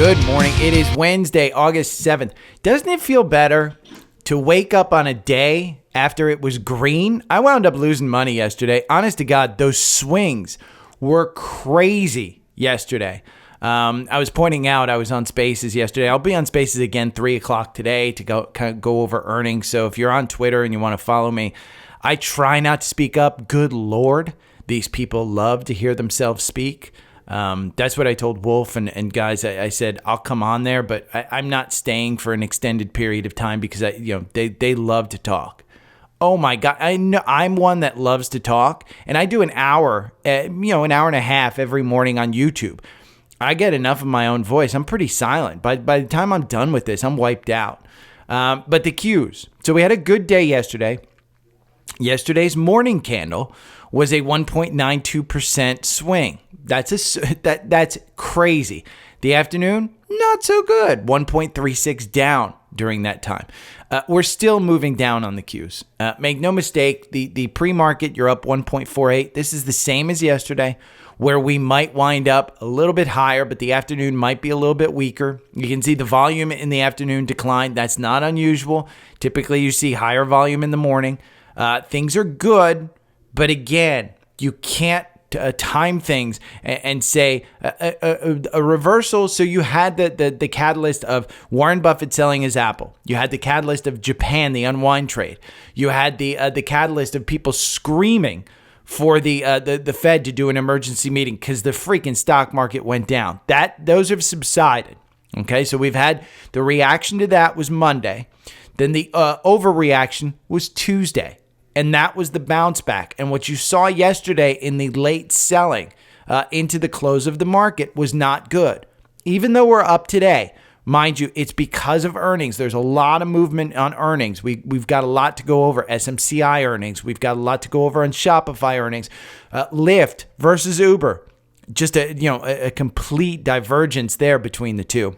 Good morning. It is Wednesday, August 7th. Doesn't it feel better to wake up on a day after it was green? I wound up losing money yesterday. Honest to God, those swings were crazy yesterday. I was pointing out I was on Spaces yesterday. I'll be on Spaces again 3 o'clock today to go over earnings. So if you're on Twitter and you want to follow me, I try not to speak up. Good Lord, these people love to hear themselves speak. That's what I told Wolf and guys. I said, I'll come on there, but I'm not staying for an extended period of time because they love to talk. Oh my God. I know I'm one that loves to talk, and I do an hour and a half every morning on YouTube. I get enough of my own voice. I'm pretty silent. By the time I'm done with this, I'm wiped out. But the cues. So we had a good day yesterday. Yesterday's morning candle was a 1.92% swing. That's crazy. The afternoon, not so good. 1.36 down during that time. We're still moving down on the cues. Make no mistake, the pre-market, you're up 1.48. This is the same as yesterday, where we might wind up a little bit higher, but the afternoon might be a little bit weaker. You can see the volume in the afternoon decline. That's not unusual. Typically, you see higher volume in the morning. Things are good, but again, you can't time things and say a reversal. So you had the catalyst of Warren Buffett selling his Apple. You had the catalyst of Japan, the unwind trade. You had the catalyst of people screaming for the Fed to do an emergency meeting because the freaking stock market went down. Those have subsided. Okay, so we've had the reaction to that was Monday. Then the overreaction was Tuesday. And that was the bounce back. And what you saw yesterday in the late selling into the close of the market was not good. Even though we're up today, mind you, it's because of earnings. There's a lot of movement on earnings. We've got a lot to go over. SMCI earnings. We've got a lot to go over on Shopify earnings. LYFT versus Uber. Just a complete divergence there between the two.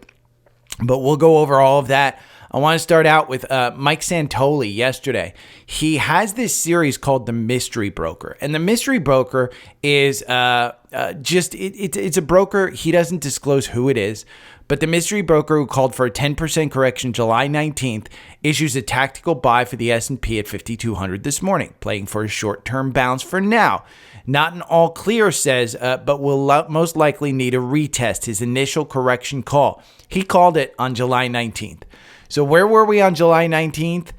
But we'll go over all of that. I want to start out with Mike Santoli yesterday. He has this series called The Mystery Broker. And The Mystery Broker is it's a broker. He doesn't disclose who it is. But the mystery broker who called for a 10% correction July 19th issues a tactical buy for the S&P at 5,200 this morning, playing for a short-term bounce for now. Not an all clear, says, but will most likely need a retest, his initial correction call. He called it on July 19th. So where were we on July 19th?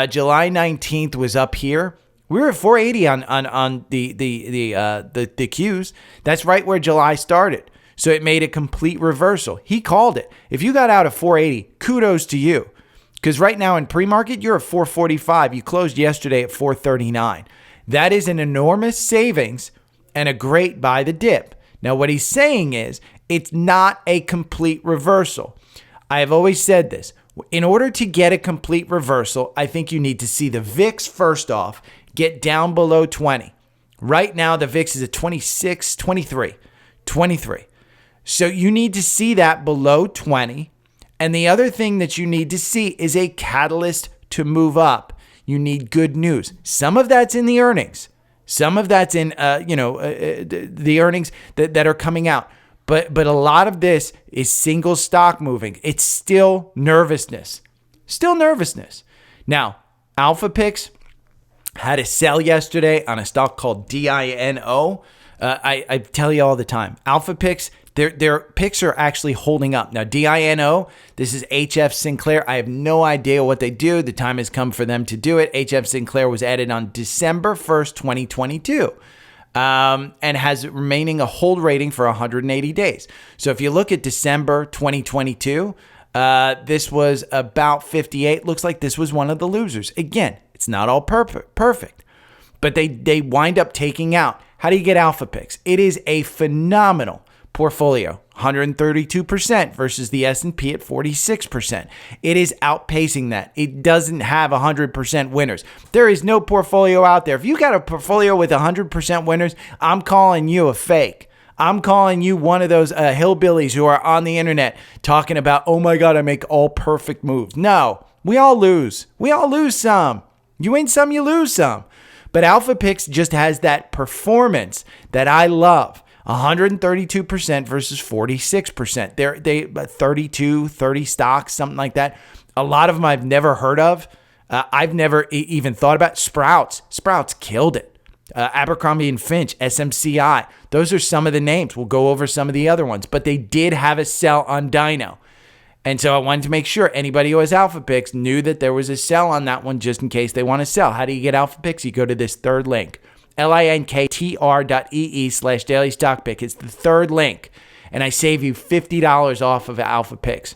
July 19th was up here. We were at 480 on the Qs. That's right where July started. So it made a complete reversal. He called it. If you got out at 480, kudos to you. Because right now in pre-market, you're at 445. You closed yesterday at 439. That is an enormous savings and a great buy the dip. Now what he's saying is it's not a complete reversal. I have always said this. In order to get a complete reversal, I think you need to see the VIX first off get down below 20. Right now, the VIX is at 26, 23. So you need to see that below 20. And the other thing that you need to see is a catalyst to move up. You need good news. Some of that's in the earnings. Some of that's in the earnings that are coming out. But a lot of this is single stock moving. It's still nervousness. Now, Alpha Picks had a sell yesterday on a stock called DINO. I tell you all the time, Alpha Picks, their picks are actually holding up. Now, DINO, this is HF Sinclair. I have no idea what they do. The time has come for them to do it. HF Sinclair was added on December 1st, 2022. And has remaining a hold rating for 180 days. So if you look at December 2022, this was about 58. Looks like this was one of the losers. Again, it's not all perfect, but they wind up taking out. How do you get Alpha Picks? It is a phenomenal portfolio, 132% versus the S&P at 46%. It is outpacing that. It doesn't have 100% winners. There is no portfolio out there. If you got a portfolio with 100% winners, I'm calling you a fake. I'm calling you one of those hillbillies who are on the internet talking about, oh my God, I make all perfect moves. No, we all lose. We all lose some. You win some, you lose some. But Alpha Picks just has that performance that I love. 132% versus 46%. They 30 stocks, something like that. A lot of them I've never heard of. I've never even thought about. Sprouts killed it. Abercrombie and Finch, SMCI. Those are some of the names. We'll go over some of the other ones, but they did have a sell on Dino. And so I wanted to make sure anybody who has Alpha Picks knew that there was a sell on that one just in case they want to sell. How do you get Alpha Picks? You go to this third link, linktr.ee/daily stock pick. It's the third link, and I save you $50 off of Alpha Picks.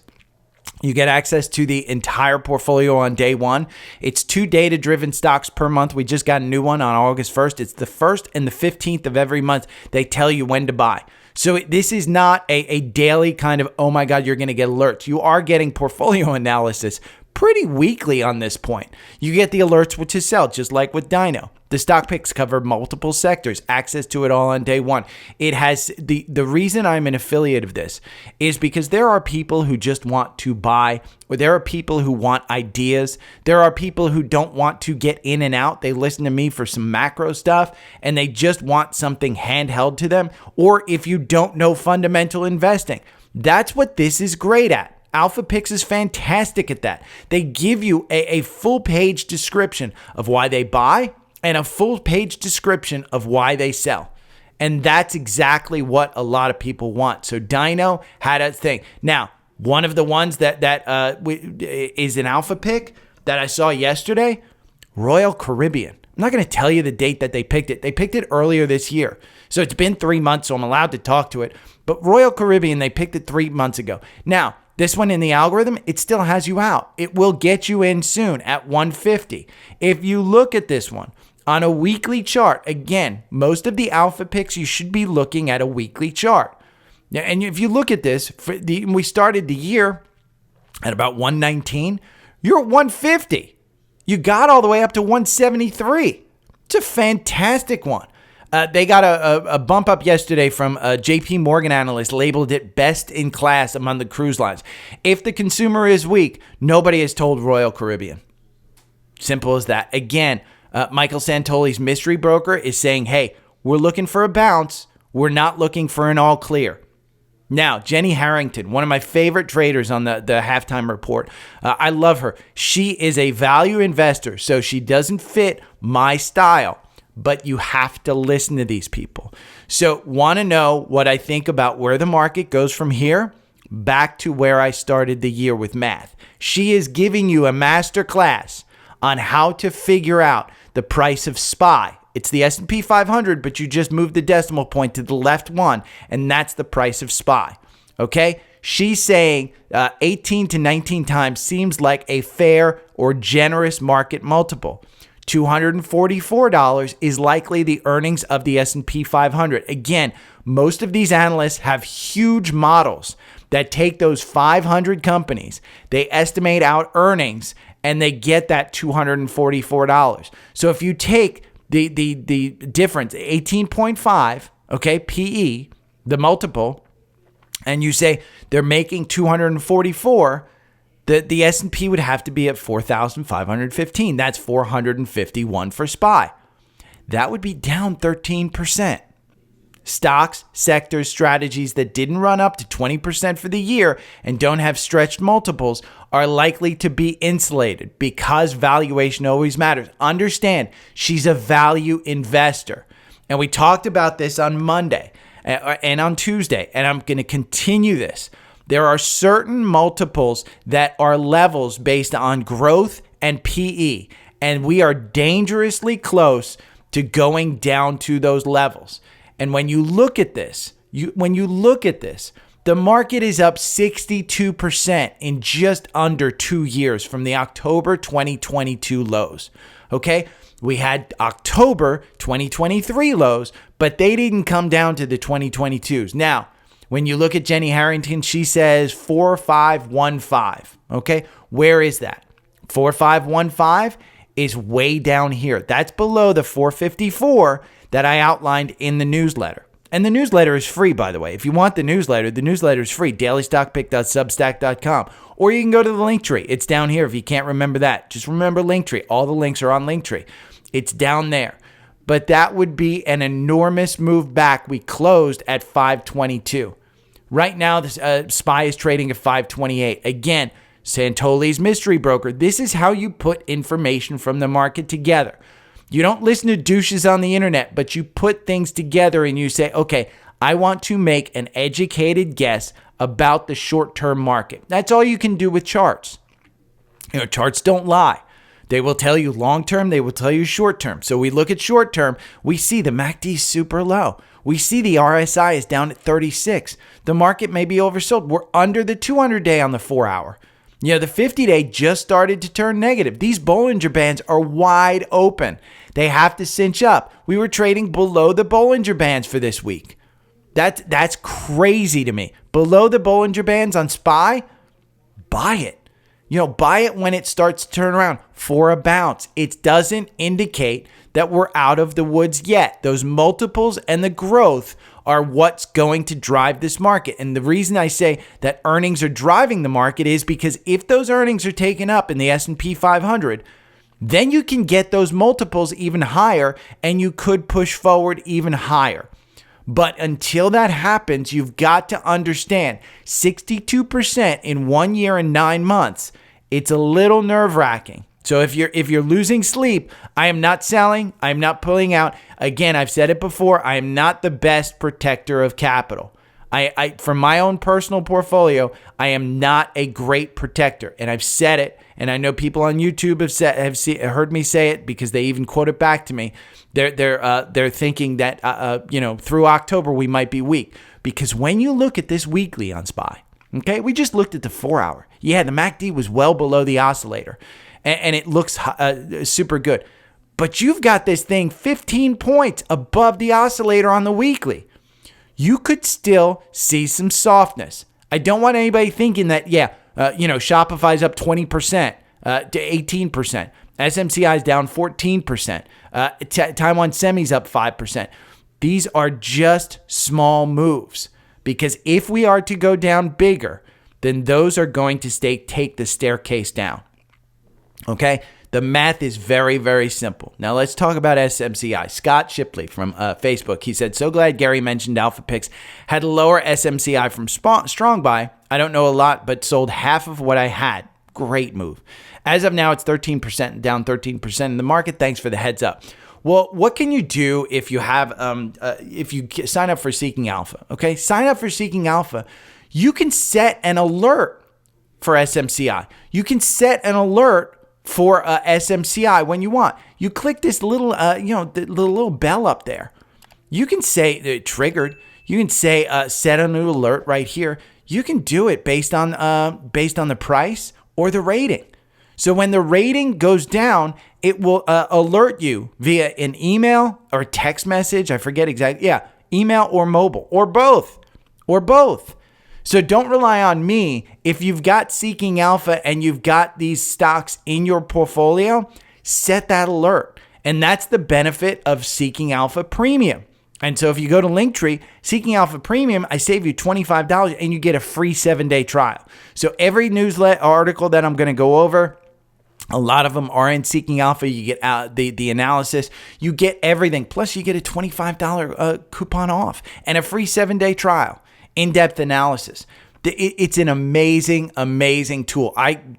You get access to the entire portfolio on day one. It's 2 data-driven stocks per month. We just got a new one on August 1st. It's the 1st and the 15th of every month. They tell you when to buy. So this is not a daily kind of, oh my God, you're going to get alerts. You are getting portfolio analysis pretty weekly on this point. You get the alerts to sell, just like with Dino. The stock picks cover multiple sectors, access to it all on day one. It has the reason I'm an affiliate of this is because there are people who just want to buy, or there are people who want ideas. There are people who don't want to get in and out. They listen to me for some macro stuff and they just want something handheld to them. Or if you don't know fundamental investing, that's what this is great at. Alpha Picks is fantastic at that. They give you a full page description of why they buy and a full page description of why they sell. And that's exactly what a lot of people want. So Dino had a thing. Now, one of the ones that is an Alpha Pick that I saw yesterday, Royal Caribbean. I'm not going to tell you the date that they picked it. They picked it earlier this year. So it's been 3 months, so I'm allowed to talk to it. But Royal Caribbean, they picked it 3 months ago. Now, this one in the algorithm, it still has you out. It will get you in soon at 150. If you look at this one on a weekly chart, again, most of the Alpha Picks, you should be looking at a weekly chart. And if you look at this, we started the year at about 119. You're at 150. You got all the way up to 173. It's a fantastic one. They got a bump up yesterday from a JP Morgan analyst, labeled it best in class among the cruise lines. If the consumer is weak, nobody has told Royal Caribbean. Simple as that. Again, Michael Santoli's mystery broker is saying, hey, we're looking for a bounce. We're not looking for an all clear. Now, Jenny Harrington, one of my favorite traders on the halftime report. I love her. She is a value investor, so she doesn't fit my style. But you have to listen to these people. So want to know what I think about where the market goes from here? Back to where I started the year with math. She is giving you a master class on how to figure out the price of SPY. It's the S&P 500, but you just move the decimal point to the left one, and that's the price of SPY. Okay? She's saying 18 to 19 times seems like a fair or generous market multiple. $244 is likely the earnings of the S&P 500. Again, most of these analysts have huge models that take those 500 companies, they estimate out earnings, and they get that $244. So if you take the difference, 18.5, okay, PE, the multiple, and you say they're making 244, the S&P would have to be at 4,515. That's 451 for SPY. That would be down 13%. Stocks, sectors, strategies that didn't run up to 20% for the year and don't have stretched multiples are likely to be insulated because valuation always matters. Understand, she's a value investor. And we talked about this on Monday and on Tuesday, and I'm going to continue this. There are certain multiples that are levels based on growth and PE, and we are dangerously close to going down to those levels. And when you look at this, the market is up 62% in just under 2 years from the October 2022 lows. Okay? We had October 2023 lows, but they didn't come down to the 2022s. Now, when you look at Jenny Harrington, she says 4515. Okay, where is that? 4515 is way down here. That's below the 454 that I outlined in the newsletter. And the newsletter is free, by the way. If you want the newsletter is free. dailystockpick.substack.com. Or you can go to the link tree. It's down here if you can't remember that. Just remember Linktree. All the links are on Linktree. It's down there. but that would be an enormous move back. We closed at 522. Right now, the SPY is trading at 528. Again, Santoli's mystery broker. This is how you put information from the market together. You don't listen to douches on the internet, but you put things together and you say, okay, I want to make an educated guess about the short-term market. That's all you can do with charts. Charts don't lie. They will tell you long-term, they will tell you short-term. So we look at short-term, we see the MACD is super low. We see the RSI is down at 36. The market may be oversold. We're under the 200-day on the 4-hour. The 50-day just started to turn negative. These Bollinger Bands are wide open. They have to cinch up. We were trading below the Bollinger Bands for this week. That's crazy to me. Below the Bollinger Bands on SPY, buy it. Buy it when it starts to turn around for a bounce. It doesn't indicate that we're out of the woods yet. Those multiples and the growth are what's going to drive this market. And the reason I say that earnings are driving the market is because if those earnings are taken up in the S&P 500, then you can get those multiples even higher and you could push forward even higher. But until that happens, you've got to understand 62% in 1 year and 9 months. It's a little nerve-wracking. So if you're losing sleep, I am not selling. I am not pulling out. Again, I've said it before. I am not the best protector of capital. I from my own personal portfolio, I am not a great protector, and I've said it. And I know people on YouTube have heard me say it because they even quote it back to me. They're thinking that through October we might be weak because when you look at this weekly on SPY, okay, we just looked at the 4-hour. Yeah, the MACD was well below the oscillator, and it looks super good. But you've got this thing 15 points above the oscillator on the weekly. You could still see some softness. I don't want anybody thinking that, Shopify's up 20% to 18%. SMCI is down 14%. Taiwan Semi's up 5%. These are just small moves because if we are to go down bigger, then those are going to take the staircase down. Okay? The math is very, very simple. Now let's talk about SMCI. Scott Shipley from Facebook, he said, so glad Gary mentioned Alpha Picks had a lower SMCI from Strong Buy. I don't know a lot, but sold half of what I had. Great move. As of now, it's 13%, down 13% in the market. Thanks for the heads up. Well, what can you do if you have, if you sign up for Seeking Alpha? Okay, sign up for Seeking Alpha. You can set an alert for SMCI. You can set an alert for SMCI when you want. You click this little, the little bell up there. You can say triggered. You can say set a new alert right here. You can do it based on the price or the rating. So when the rating goes down, it will alert you via an email or a text message. I forget exactly. Yeah, email or mobile or both. So don't rely on me. If you've got Seeking Alpha and you've got these stocks in your portfolio, set that alert. And that's the benefit of Seeking Alpha Premium. And so if you go to Linktree, Seeking Alpha Premium, I save you $25 and you get a free 7-day trial. So every newsletter article that I'm going to go over, a lot of them are in Seeking Alpha. You get the analysis. You get everything. Plus, you get a $25 coupon off and a free 7-day trial. In-depth analysis. It's an amazing, amazing tool.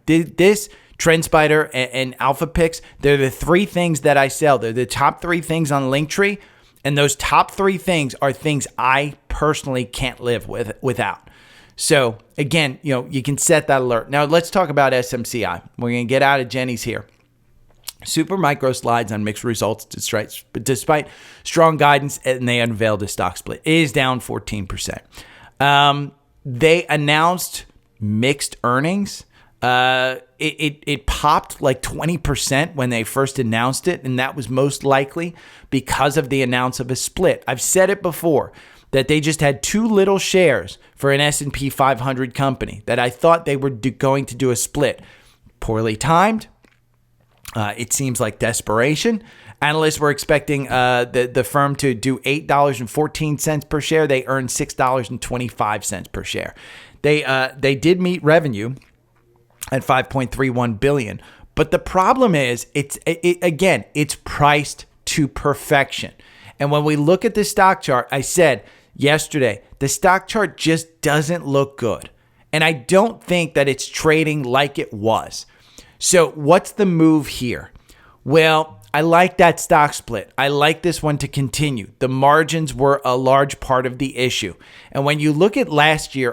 This Trendspider and Alpha Picks, they're the 3 things that I sell. They're the top 3 things on Linktree. And those top 3 things are things I personally can't live without. So again, you can set that alert. Now let's talk about SMCI. We're going to get out of Jenny's here. Super Micro slides on mixed results despite strong guidance, and they unveiled a stock split. It is down 14%. They announced mixed earnings. It popped like 20% when they first announced it, and that was most likely because of the announce of a split. I've said it before that they just had too little shares for an S&P 500 company, that I thought they were going to do a split. Poorly timed. It seems like desperation. Analysts were expecting the firm to do $8.14 per share. They earned $6.25 per share. They did meet revenue at $5.31 billion. But the problem is, it's priced to perfection. And when we look at the stock chart, I said yesterday, the stock chart just doesn't look good. And I don't think that it's trading like it was. So what's the move here? Well, I like that stock split. I like this one to continue. The margins were a large part of the issue. And when you look at last year,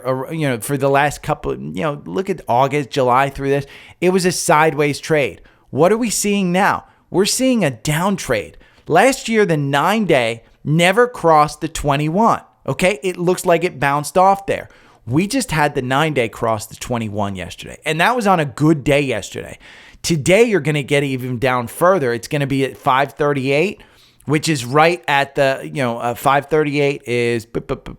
for the last couple, look at August, July through this, it was a sideways trade. What are we seeing now? We're seeing a down trade. Last year, the 9-day never crossed the 21. Okay, it looks like it bounced off there. We just had the 9-day cross the 21 yesterday, and that was on a good day yesterday. Today, you're going to get even down further. It's going to be at 538, which is right at the, 538 is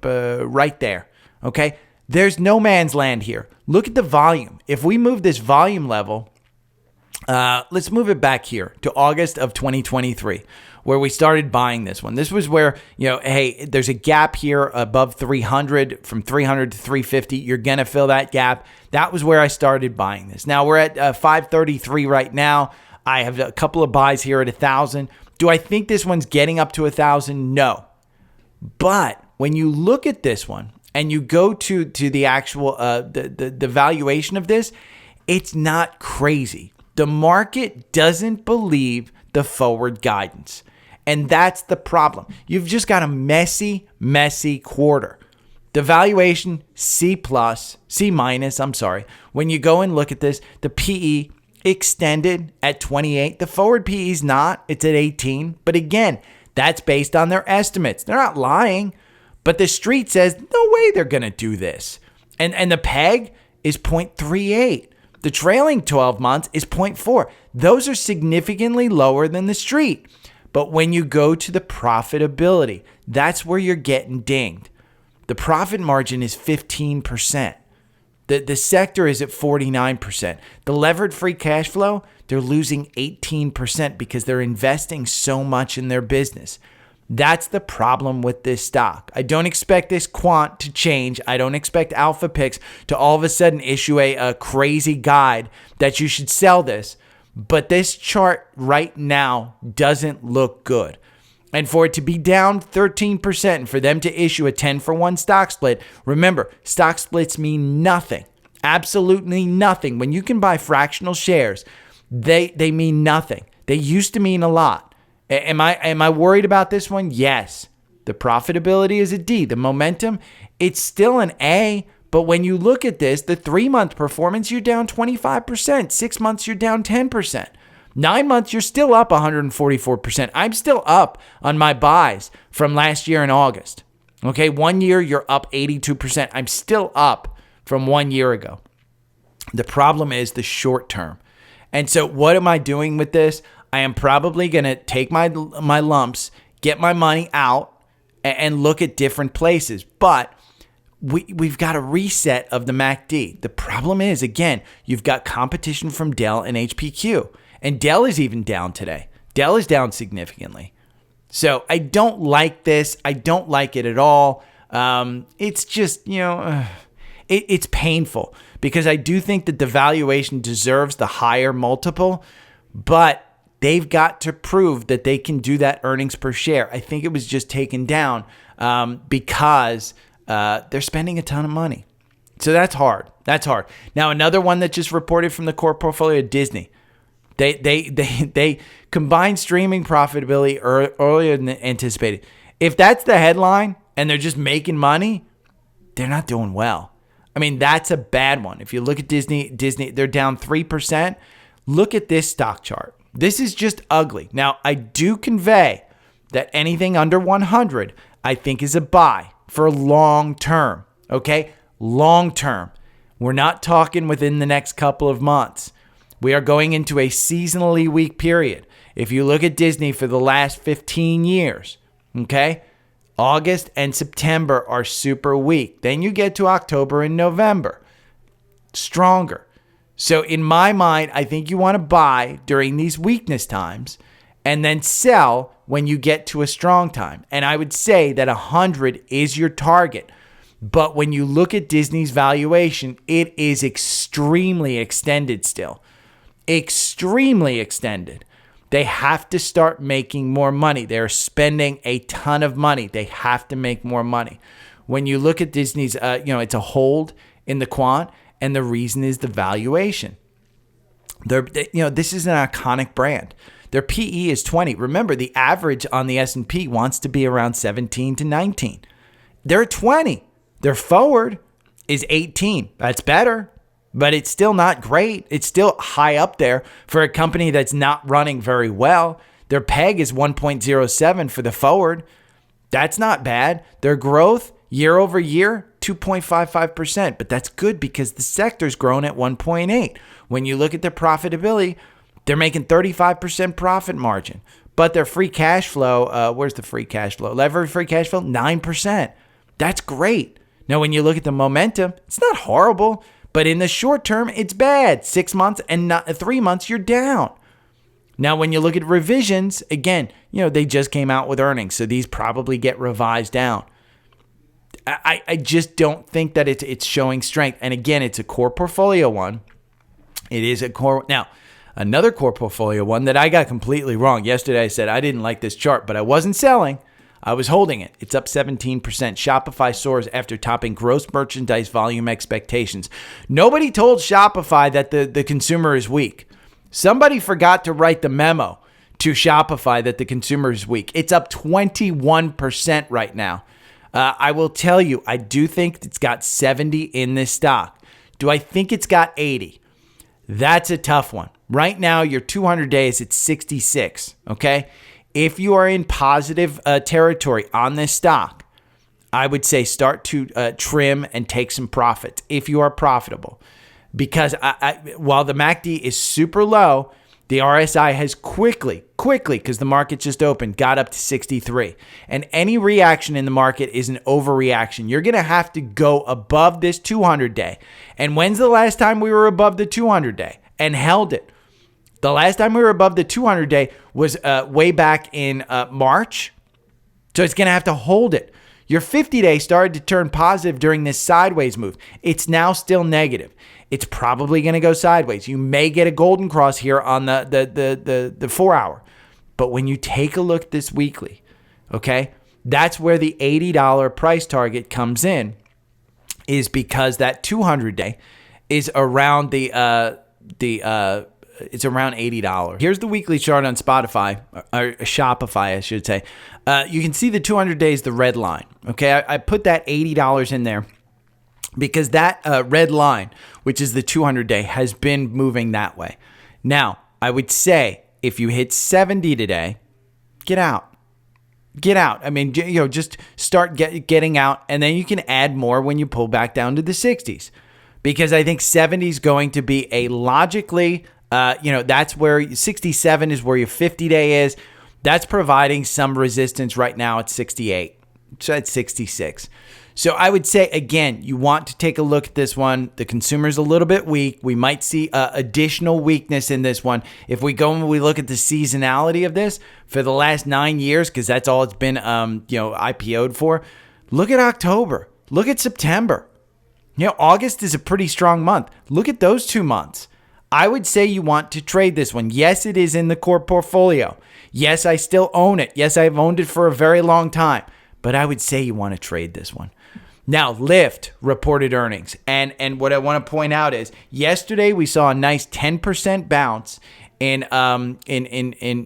right there. Okay, there's no man's land here. Look at the volume. If we move this volume level, let's move it back here to August of 2023, where we started buying this one. This was where, hey, there's a gap here above 300, from 300 to 350. You're going to fill that gap. That was where I started buying this. Now we're at 533 right now. I have a couple of buys here at 1,000. Do I think this one's getting up to 1,000? No. But when you look at this one and you go to the actual, the valuation of this, it's not crazy. The market doesn't believe the forward guidance. And that's the problem. You've just got a messy quarter. The valuation, C+, I'm sorry. When you go and look at this, the PE extended at 28. The forward PE is not. It's at 18. But again, that's based on their estimates. They're not lying. But the street says, no way they're going to do this. And the PEG is 0.38. The trailing 12 months is 0.4. Those are significantly lower than the street. But when you go to the profitability, that's where you're getting dinged. The profit margin is 15%. The sector is at 49%. The levered free cash flow, they're losing 18% because they're investing so much in their business. That's the problem with this stock. I don't expect this Quant to change. I don't expect Alpha Picks to all of a sudden issue a crazy guide that you should sell this. But this chart right now doesn't look good. And for it to be down 13% and for them to issue a 10-for-1 stock split, remember, stock splits mean nothing. Absolutely nothing. When you can buy fractional shares, they mean nothing. They used to mean a lot. Am I worried about this one? Yes. The profitability is a D. The momentum, it's still an A. But when you look at this, the 3-month performance, you're down 25%. 6 months, you're down 10%. 9 months, you're still up 144%. I'm still up on my buys from last year in August. Okay, 1 year, you're up 82%. I'm still up from 1 year ago. The problem is the short term. And so what am I doing with this? I am probably going to take my lumps, get my money out, and look at different places. But we've got a reset of the MACD. The problem is, again, you've got competition from Dell and HPQ. And Dell is even down today. Dell is down significantly. So I don't like this. I don't like it at all. It's just, it's painful because I do think that the valuation deserves the higher multiple, but they've got to prove that they can do that earnings per share. I think it was just taken down because they're spending a ton of money. So that's hard. That's hard. Now, another one that just reported from the core portfolio, Disney. They combined streaming profitability earlier than anticipated. If that's the headline and they're just making money, they're not doing well. I mean, that's a bad one. If you look at Disney, they're down 3%. Look at this stock chart. This is just ugly. Now, I do convey that anything under 100, I think is a buy for long term. Okay? Long term. We're not talking within the next couple of months. We are going into a seasonally weak period. If you look at Disney for the last 15 years, okay, August and September are super weak. Then you get to October and November, stronger. So in my mind, I think you want to buy during these weakness times and then sell when you get to a strong time. And I would say that 100 is your target. But when you look at Disney's valuation, it is extremely extended still. Extremely extended. They have to start making more money. They're spending a ton of money. They have to make more money. When you look at Disney's, it's a hold in the Quant, and the reason is the valuation. This is an iconic brand. Their PE is 20. Remember, the average on the S&P wants to be around 17 to 19. They're at 20. Their forward is 18. That's better, but it's still not great. It's still high up there for a company that's not running very well. Their PEG is 1.07 for the forward. That's not bad. Their growth year over year, 2.55%, but that's good because the sector's grown at 1.8. When you look at their profitability, they're making 35% profit margin, but their free cash flow, where's the free cash flow? Levered free cash flow, 9%. That's great. Now, when you look at the momentum, it's not horrible, but in the short term, it's bad. 6 months and 3 months, you're down. Now, when you look at revisions, again, they just came out with earnings, so these probably get revised down. I just don't think that it's showing strength. And again, it's a core portfolio one. It is a core. Now, another core portfolio one that I got completely wrong. Yesterday, I said I didn't like this chart, but I wasn't selling. I was holding it. It's up 17%. Shopify soars after topping gross merchandise volume expectations. Nobody told Shopify that the consumer is weak. Somebody forgot to write the memo to Shopify that the consumer is weak. It's up 21% right now. I will tell you, I do think it's got 70 in this stock. Do I think it's got 80? That's a tough one. Right now, your 200 days, it's 66, okay? If you are in positive territory on this stock, I would say start to trim and take some profits if you are profitable. Because while the MACD is super low, the RSI has quickly, because the market just opened, got up to 63. And any reaction in the market is an overreaction. You're going to have to go above this 200-day. And when's the last time we were above the 200-day and held it? The last time we were above the 200-day was way back in March. So it's going to have to hold it. Your 50-day started to turn positive during this sideways move. It's now still negative. It's probably going to go sideways. You may get a golden cross here on the 4 hour. But when you take a look this weekly, okay, that's where the $80 price target comes in, is because that 200-day is around it's around $80. Here's the weekly chart on Spotify, or Shopify, I should say. You can see the 200 days, the red line. Okay, I put that $80 in there because that red line, which is the 200-day, has been moving that way. Now, I would say if you hit 70 today, get out. Get out. I mean, just start getting out, and then you can add more when you pull back down to the 60s. Because I think 70 is going to be a logically, that's where 67 is where your 50-day is. That's providing some resistance right now at 68. So at 66. So I would say, again, you want to take a look at this one. The consumer's a little bit weak. We might see additional weakness in this one. If we go and we look at the seasonality of this for the last 9 years, because that's all it's been, IPO'd for. Look at October. Look at September. August is a pretty strong month. Look at those 2 months. I would say you want to trade this one. Yes, it is in the core portfolio. Yes, I still own it. Yes, I've owned it for a very long time. But I would say you want to trade this one. Now, LYFT reported earnings. And what I want to point out is yesterday we saw a nice 10% bounce in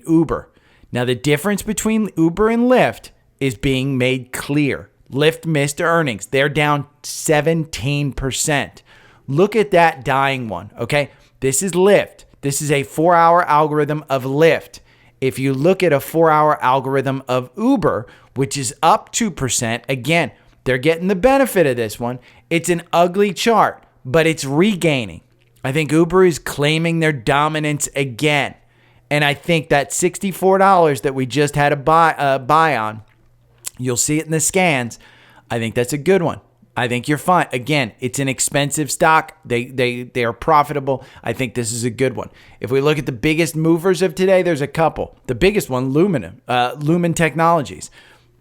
Uber. Now, the difference between Uber and LYFT is being made clear. LYFT missed earnings. They're down 17%. Look at that dying one, okay? This is LYFT. This is a 4-hour algorithm of LYFT. If you look at a 4-hour algorithm of Uber, which is up 2%, again, they're getting the benefit of this one. It's an ugly chart, but it's regaining. I think Uber is claiming their dominance again. And I think that $64 that we just had a buy on, you'll see it in the scans. I think that's a good one. I think you're fine. Again, it's an expensive stock. They are profitable. I think this is a good one. If we look at the biggest movers of today, there's a couple. The biggest one, Lumen Technologies.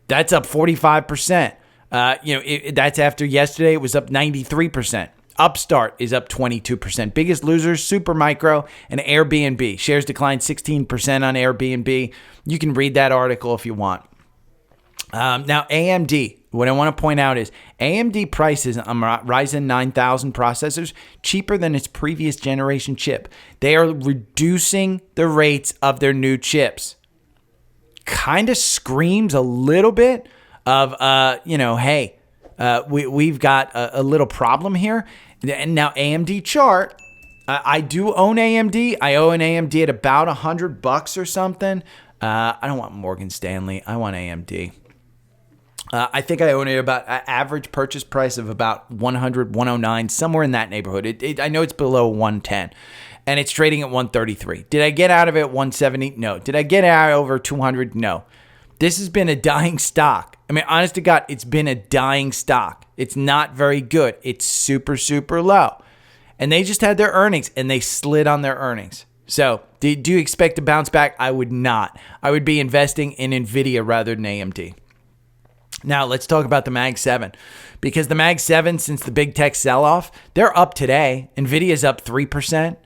That's up 45%. That's after yesterday. It was up 93%. Upstart is up 22%. Biggest losers, Supermicro and Airbnb. Shares declined 16% on Airbnb. You can read that article if you want. Now, AMD, what I want to point out is AMD prices on Ryzen 9000 processors cheaper than its previous generation chip. They are reducing the rates of their new chips. Kind of screams a little bit of, hey, we've got a little problem here. And now AMD chart, I do own AMD. I own AMD at about $100 or something. I don't want Morgan Stanley. I want AMD. I think I own it about an average purchase price of about 100, 109, somewhere in that neighborhood. I know it's below 110, and it's trading at 133. Did I get out of it at 170? No. Did I get out over 200? No. This has been a dying stock. I mean, honest to God, it's been a dying stock. It's not very good. It's super, super low. And they just had their earnings, and they slid on their earnings. So do you expect to bounce back? I would not. I would be investing in NVIDIA rather than AMD. Now, let's talk about the Mag 7, because the Mag 7, since the big tech sell-off, they're up today. NVIDIA's up 3%.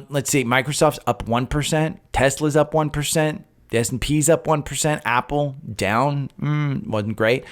Let's see, Microsoft's up 1%. Tesla's up 1%. The S&P's up 1%. Apple down. Wasn't great.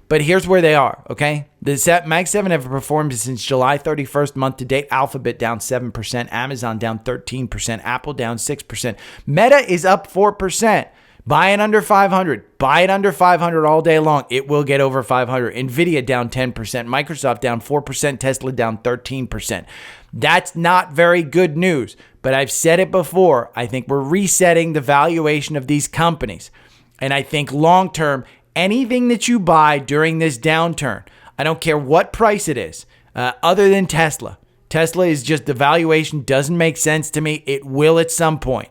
But here's where they are, okay? The Mag 7 have performed since July 31st, month to date. Alphabet down 7%. Amazon down 13%. Apple down 6%. Meta is up 4%. Buy it under 500. Buy it under 500 all day long. It will get over 500. NVIDIA down 10%. Microsoft down 4%. Tesla down 13%. That's not very good news. But I've said it before. I think we're resetting the valuation of these companies. And I think long term, anything that you buy during this downturn, I don't care what price it is, other than Tesla. Tesla is just, the valuation doesn't make sense to me. It will at some point.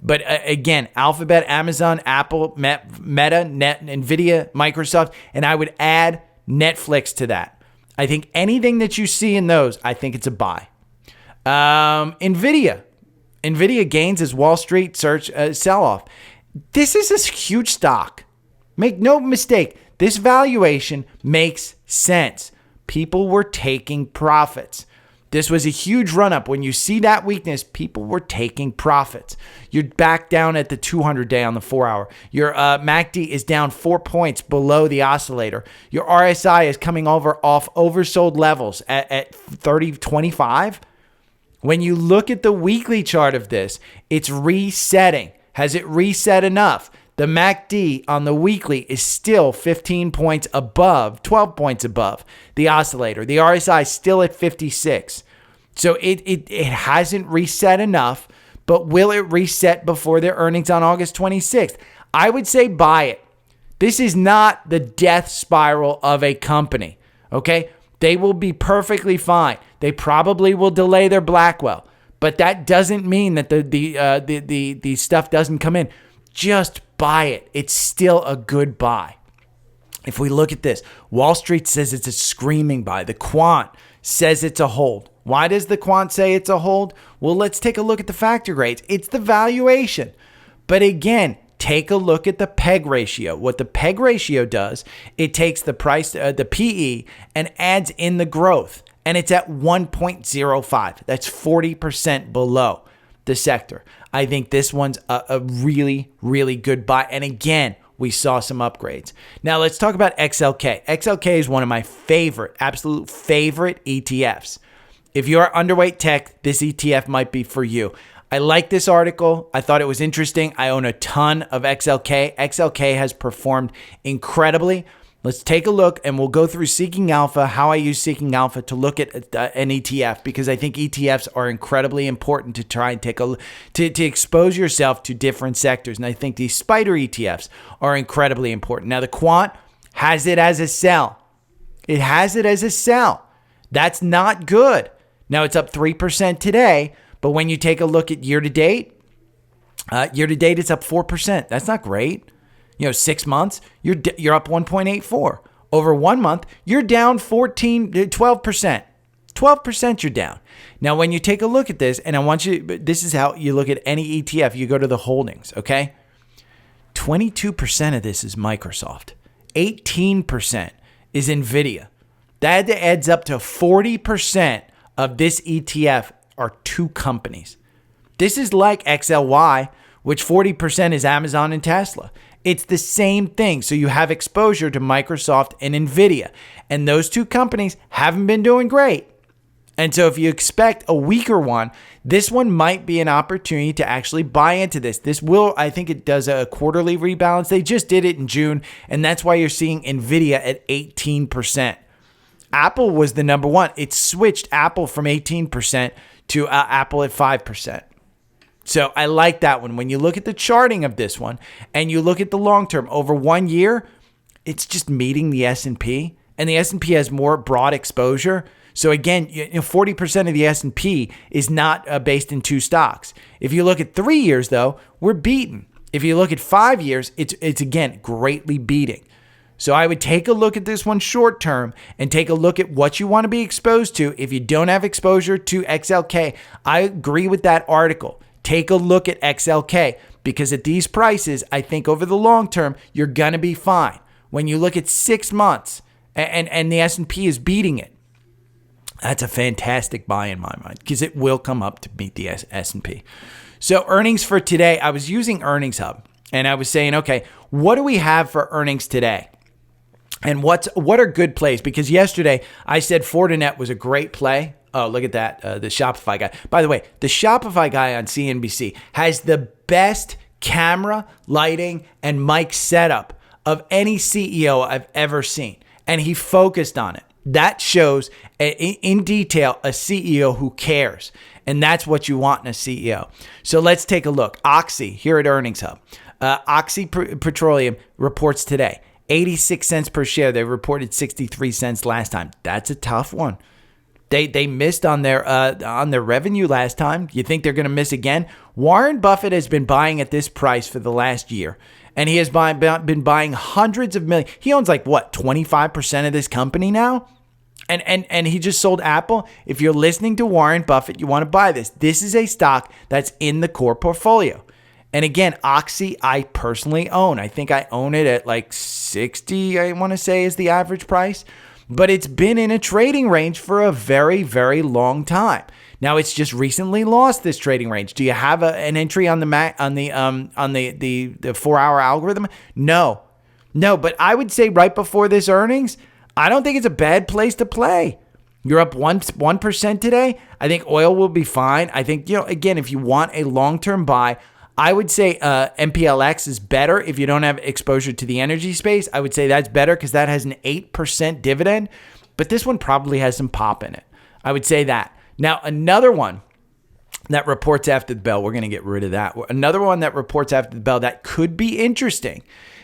But again, Alphabet, Amazon, Apple, Meta, NVIDIA, Microsoft, and I would add Netflix to that. I think anything that you see in those, I think it's a buy. NVIDIA gains as Wall Street sell-off. This is a huge stock. Make no mistake, this valuation makes sense. People were taking profits. This was a huge run-up. When you see that weakness, people were taking profits. You're back down at the 200-day on the 4-hour. Your MACD is down 4 points below the oscillator. Your RSI is coming off oversold levels at 30.25. When you look at the weekly chart of this, it's resetting. Has it reset enough? The MACD on the weekly is still 15 points above, 12 points above the oscillator. The RSI is still at 56. So it hasn't reset enough, but will it reset before their earnings on August 26th? I would say buy it. This is not the death spiral of a company, okay? They will be perfectly fine. They probably will delay their Blackwell, but that doesn't mean that the stuff doesn't come in. Just buy it. It's still a good buy. If we look at this, Wall Street says it's a screaming buy. The Quant says it's a hold. Why does the Quant say it's a hold? Well, let's take a look at the factor grades. It's the valuation. But again, take a look at the PEG ratio. What the PEG ratio does, it takes the price, the PE, and adds in the growth. And it's at 1.05. That's 40% below the sector. I think this one's a really, really good buy. And again, we saw some upgrades. Now let's talk about XLK. XLK is one of my absolute favorite ETFs. If you're underweight tech, this ETF might be for you. I like this article. I thought it was interesting. I own a ton of XLK. XLK has performed incredibly. Let's take a look, and we'll go through Seeking Alpha, how I use Seeking Alpha to look at an ETF, because I think ETFs are incredibly important to try and to expose yourself to different sectors. And I think these spider ETFs are incredibly important. Now, the Quant has it as a sell. It has it as a sell. That's not good. Now, it's up 3% today, but when you take a look at year-to-date, it's up 4%. That's not great. 6 months, you're up 1.84. Over 1 month, you're down 12%. 12% you're down. Now, when you take a look at this, and this is how you look at any ETF, you go to the holdings, okay? 22% of this is Microsoft. 18% is NVIDIA. That adds up to 40% of this ETF are two companies. This is like XLY, which 40% is Amazon and Tesla. It's the same thing. So you have exposure to Microsoft and NVIDIA. And those two companies haven't been doing great. And so if you expect a weaker one, this one might be an opportunity to actually buy into this. I think it does a quarterly rebalance. They just did it in June. And that's why you're seeing NVIDIA at 18%. Apple was the number one. It switched Apple from 18% to Apple at 5%. So I like that one. When you look at the charting of this one and you look at the long term over 1 year, it's just meeting the S&P, and the S&P has more broad exposure. So again, 40% of the S&P is not based in two stocks. If you look at 3 years though, we're beaten. If you look at 5 years, it's again greatly beating. So I would take a look at this one short term and take a look at what you want to be exposed to. If you don't have exposure to XLK, I agree with that article. Take a look at XLK, because at these prices, I think over the long term, you're going to be fine. When you look at 6 months and the S&P is beating it, that's a fantastic buy in my mind, because it will come up to beat the S&P. So earnings for today, I was using Earnings Hub, and I was saying, okay, what do we have for earnings today? And what are good plays? Because yesterday I said Fortinet was a great play. Oh, look at that. The Shopify guy. By the way, the Shopify guy on CNBC has the best camera, lighting, and mic setup of any CEO I've ever seen. And he focused on it. That shows in detail a CEO who cares. And that's what you want in a CEO. So let's take a look. Oxy here at Earnings Hub. Oxy Petroleum reports today. 86 cents per share. They reported 63 cents last time. That's a tough one. They missed on their revenue last time. You think they're going to miss again? Warren Buffett has been buying at this price for the last year, and he has been buying hundreds of millions. He owns 25% of this company now, and he just sold Apple. If you're listening to Warren Buffett, you want to buy this. This is a stock that's in the core portfolio. And again, Oxy, I personally own. I think I own it at 60, I want to say, is the average price. But it's been in a trading range for a very, very long time. Now it's just recently lost this trading range. Do you have an entry on the 4-hour algorithm? No. But I would say right before this earnings, I don't think it's a bad place to play. You're up 1% today. I think oil will be fine. I think, again, if you want a long-term buy, I would say MPLX is better if you don't have exposure to the energy space. I would say that's better because that has an 8% dividend, but this one probably has some pop in it. I would say that. Now, another one that reports after the bell, we're going to get rid of that. Another one that reports after the bell that could be interesting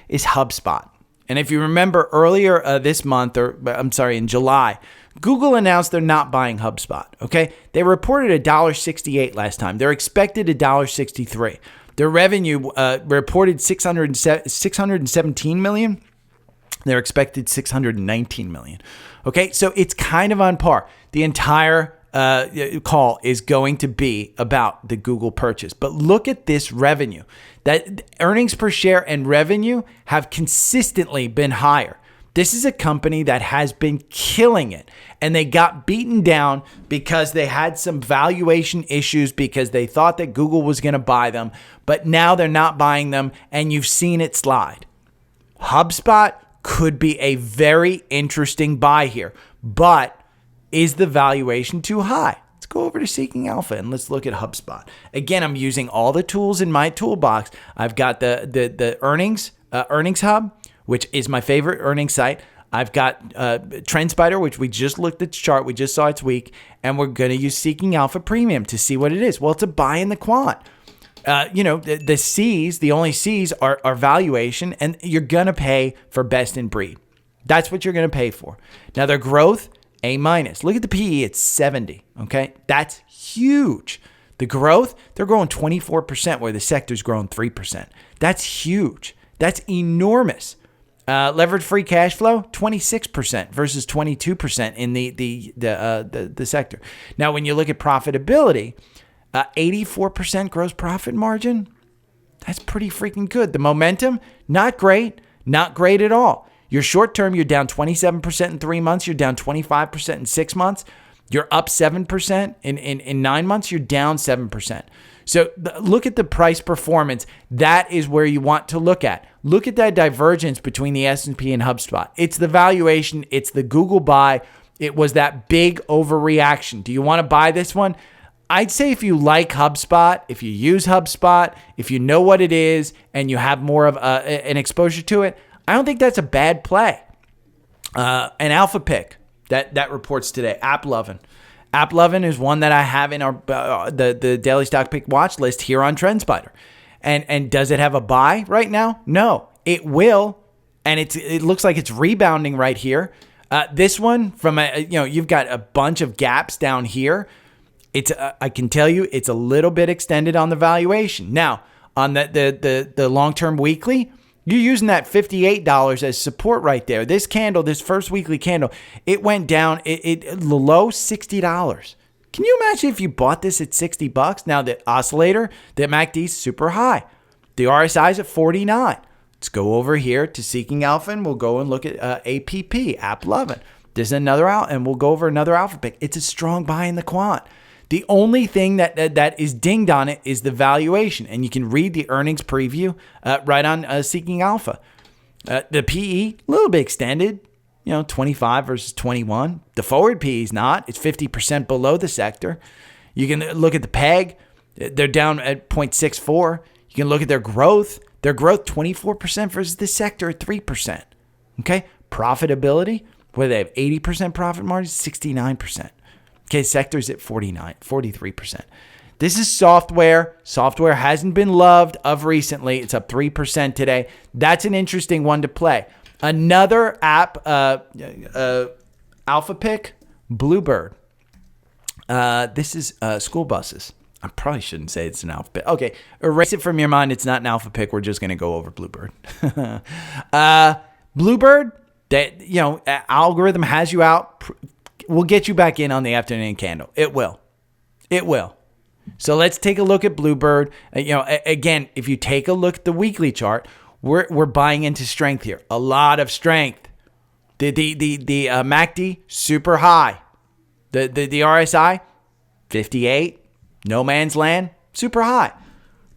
is HubSpot. And if you remember earlier this month, in July, Google announced they're not buying HubSpot, okay? They reported $1.68 last time. They're expected $1.63. Their revenue reported $617 million. They're expected $619 million. Okay, so it's kind of on par. The entire call is going to be about the Google purchase. But look at this revenue. That earnings per share and revenue have consistently been higher. This is a company that has been killing it, and they got beaten down because they had some valuation issues because they thought that Google was going to buy them, but now they're not buying them, and you've seen it slide. HubSpot could be a very interesting buy here, but is the valuation too high? Let's go over to Seeking Alpha and let's look at HubSpot. Again, I'm using all the tools in my toolbox. I've got the earnings hub, which is my favorite earnings site. I've got Trendspider, which we just looked at the chart. We just saw its week. And we're going to use Seeking Alpha Premium to see what it is. Well, it's a buy in the quant. The C's, the only C's are valuation, and you're going to pay for best in breed. That's what you're going to pay for. Now, their growth, A-. Look at the PE, it's 70, okay? That's huge. The growth, they're growing 24% where the sector's growing 3%. That's huge. That's enormous. Levered free cash flow, 26% versus 22% in the sector. Now, when you look at profitability, 84% gross profit margin, that's pretty freaking good. The momentum, not great at all. Your short term, you're down 27% in 3 months. You're down 25% in 6 months. You're up 7% in 9 months. You're down 7%. So look at the price performance. That is where you want to look at. Look at that divergence between the S&P and HubSpot. It's the valuation. It's the Google buy. It was that big overreaction. Do you want to buy this one? I'd say if you like HubSpot, if you use HubSpot, if you know what it is and you have more of an exposure to it, I don't think that's a bad play. An alpha pick that reports today, AppLovin. AppLovin is one that I have in our the daily stock pick watch list here on Trendspider. And does it have a buy right now? No, it will, and it looks like it's rebounding right here. This one from you've got a bunch of gaps down here. It's I can tell you it's a little bit extended on the valuation. Now on the long-term weekly, you're using that $58 as support right there. This candle, this first weekly candle, it went down the low $60. Can you imagine if you bought this at $60? Now the oscillator, the MACD is super high. The RSI is at 49. Let's go over here to Seeking Alpha and we'll go and look at AppLovin. There's another out and we'll go over another alpha pick. It's a strong buy in the quant. The only thing that is dinged on it is the valuation. And you can read the earnings preview right on Seeking Alpha. The PE, a little bit extended, 25 versus 21. The forward PE is not. It's 50% below the sector. You can look at the PEG. They're down at 0.64. You can look at their growth. Their growth, 24% versus the sector at 3%. Okay? Profitability, where they have 80% profit margin, 69%. Okay, sector's at 43%. This is software. Software hasn't been loved of recently. It's up 3% today. That's an interesting one to play. Another app, alpha pick, Bluebird. This is school buses. I probably shouldn't say it's an alpha pick. Okay, erase it from your mind. It's not an alpha pick. We're just going to go over Bluebird. Bluebird, that algorithm has you out. Will get you back in on the afternoon candle. It will. So let's take a look at Bluebird. Again, if you take a look at the weekly chart, we're buying into strength here. A lot of strength. The MACD super high. The RSI 58. No man's land super high.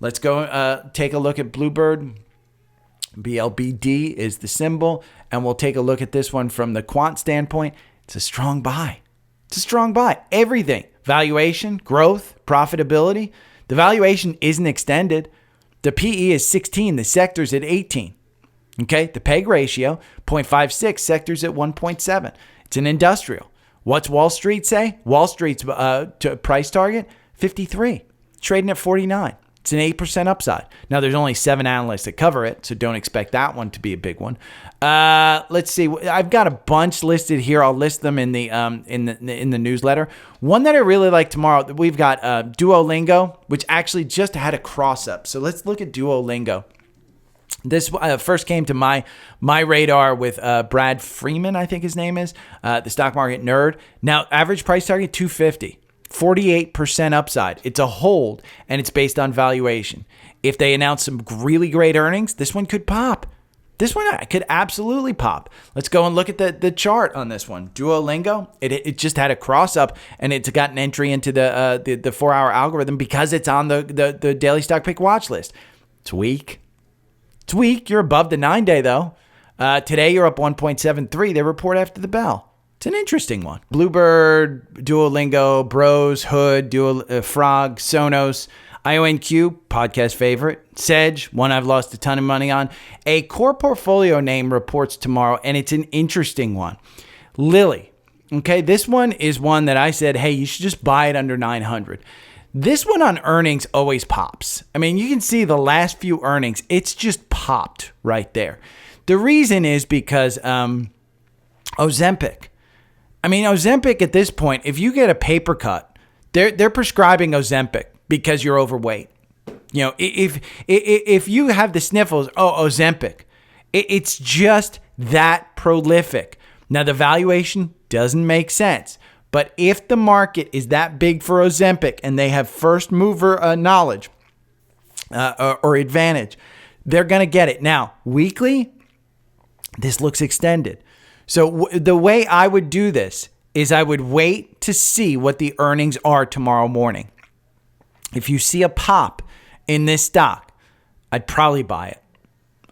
Let's go take a look at Bluebird. BLBD is the symbol, and we'll take a look at this one from the quant standpoint. It's a strong buy. Everything. Valuation, growth, profitability. The valuation isn't extended. The PE is 16. The sector's at 18. Okay. The PEG ratio, 0.56. Sector's at 1.7. It's an industrial. What's Wall Street say? Wall Street's price target, 53. Trading at 49. It's an 8% upside. Now, there's only 7 analysts that cover it, so don't expect that one to be a big one. Let's see. I've got a bunch listed here. I'll list them in the newsletter. One that I really like tomorrow, we've got Duolingo, which actually just had a cross up. So let's look at Duolingo. This first came to my radar with Brad Freeman, I think his name is, the stock market nerd. Now, average price target, 250. 48% upside. It's a hold, and it's based on valuation. If they announce some really great earnings, this one could pop. This one could absolutely pop. Let's go and look at the chart on this one. Duolingo, it just had a cross up, and it's got an entry into the 4-hour algorithm because it's on the daily stock pick watch list. It's weak. You're above the 9-day though. Today you're up 1.73. They report after the bell. It's an interesting one. Bluebird, Duolingo, Bros, Hood, Frog, Sonos, IONQ, podcast favorite, Sedge, one I've lost a ton of money on. A core portfolio name reports tomorrow, and it's an interesting one. Lilly. Okay, this one is one that I said, hey, you should just buy it under 900. This one on earnings always pops. I mean, you can see the last few earnings, it's just popped right there. The reason is because Ozempic. I mean, Ozempic at this point, if you get a paper cut, they're prescribing Ozempic because you're overweight. If you have the sniffles, Ozempic. It's just that prolific. Now, the valuation doesn't make sense. But if the market is that big for Ozempic and they have first mover knowledge or advantage, they're going to get it. Now, weekly, This looks extended. So the way I would do this is I would wait to see what the earnings are tomorrow morning. If you see a pop in this stock, I'd probably buy it.